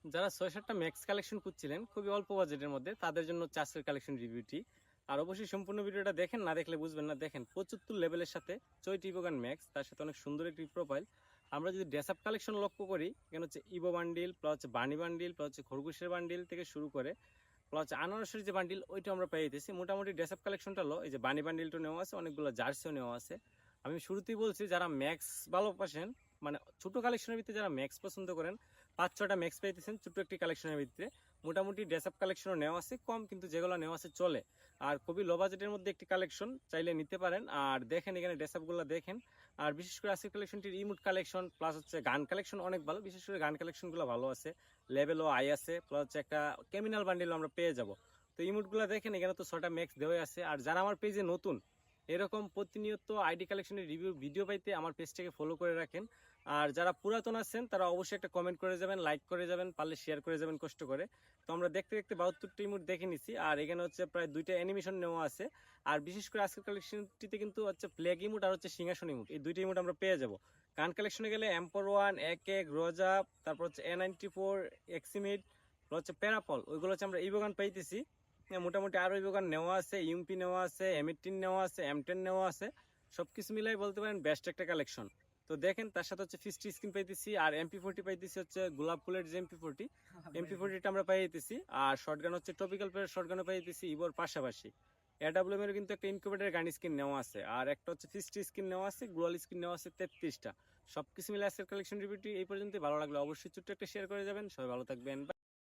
যারা ৬-৭টা max collection খুঁজছিলেন খুবই অল্প বাজেটের মধ্যে, তাদের জন্য চাষের কালেকশন রিভিউটি। আর অবশ্যই সম্পূর্ণ ভিডিওটা দেখেন, না দেখলে বুঝবেন না। দেখেন ৭৫ লেভেলের সাথে চৈট ইভোগান ম্যাক্স, তার সাথে অনেক সুন্দর একটি প্রোফাইল। আমরা যদি ড্রেস আপ কালেকশন লক্ষ্য করি, এখানে হচ্ছে ইভো বান্ডিল প্লাস হচ্ছে বানি বান্ডিল প্লাস হচ্ছে খরগোশের বান্ডিল থেকে শুরু করে প্লাস হচ্ছে আনারসের যে বান্ডিল, ওইটা আমরা পেয়ে যেতেছি। মোটামুটি ড্রেস আপ কালেকশনটা হলো এই যে বানি বান্ডিলটা নেওয়া আছে, অনেকগুলো জার্সিও নেওয়া আছে। আমি শুরুতেই বলছি, যারা ম্যাক্স ভালোবাসেন, মানে ছোট কালেকশনের ভিতরে যারা ম্যাক্স পছন্দ করেন, ৫-৬টা ম্যাক্স পেয়েছেন ছোট্ট একটি কালেকশনের ভিতরে। মোটামুটি ড্রেস আপ কালেকশনও নেওয়া আছে কম, কিন্তু যেগুলো নেওয়া আছে চলে। আর খুবই লো বাজেটের মধ্যে একটি কালেকশন, চাইলে নিতে পারেন। আর দেখেন এখানে ড্রেস আপগুলো দেখেন। আর বিশেষ করে আজকের কালেকশনটির ইমোট কালেকশন প্লাস হচ্ছে গান কালেকশন অনেক ভালো, বিশেষ করে গান কালেকশনগুলো ভালো আছে। লেভেলও আই আছে, প্লাস হচ্ছে একটা ক্রিমিনাল বান্ডিলও আমরা পেয়ে যাব। তো ইমোটগুলো দেখেন, এখানে তো ৬টা ম্যাক্স দেওয়াই আছে। আর যারা আমার পেজে নতুন, এরকম প্রতিনিয়ত আইডি কালেকশনের রিভিউ ভিডিও পাইতে আমার পেজটাকে ফলো করে রাখেন। আর যারা পুরাতন আছেন তারা অবশ্যই একটা কমেন্ট করে যাবেন, লাইক করে যাবেন, পারলে শেয়ার করে যাবেন কষ্ট করে। তো আমরা দেখতে দেখতে ৭২টি ইমোট দেখে নিছি। আর এখানে হচ্ছে প্রায় 2টা অ্যানিমেশন নেওয়া আছে। আর বিশেষ করে আজকের কালেকশনটিতে কিন্তু হচ্ছে প্লেগ ইমোট আর হচ্ছে সিংহাসন ইমোট, এই 2টি ইমোট আমরা পেয়ে যাব। গান কালেকশনে গেলে এম্পর ওয়ান, এক রোজা, তারপর হচ্ছে A94, এক্সিমিড, হচ্ছে প্যারাপল, ওইগুলো হচ্ছে আমরা ইভোগান পাইতেছি। মোটামুটি আরো ইভোগান নেওয়া আছে, ইউএমপি নেওয়া আছে, M18 নেওয়া আছে, M10 নেওয়া আছে। সবকিছু মিলাই বলতে পারেন বেস্ট একটা কালেকশন। তো দেখেন তার সাথে হচ্ছে ফিস্টি স্কিন পাইতেছি, আর MP40 পাইতেছি, হচ্ছে গোলাপ ফুলের যে MP40টা আমরা পাইতেছি। আর শর্টগান হচ্ছে টপিক্যাল প্লেয়ার শর্টগানও পাইতেছি ইভোর পাশাপাশি। AWM এর কিন্তু একটা ইনকিউবেটর গান স্কিন নেওয়া আছে, আর একটা হচ্ছে ফিস্টি স্কিন নেওয়া আছে, গ্লোয়াল স্কিন নেওয়া আছে 33টা। সবকিছু মিলে আজকের কালেকশন রিভিউটি এই পর্যন্ত। ভালো লাগলে অবশ্যই ছোট্ট একটা শেয়ার করে যাবেন। সবাই ভালো থাকবেন।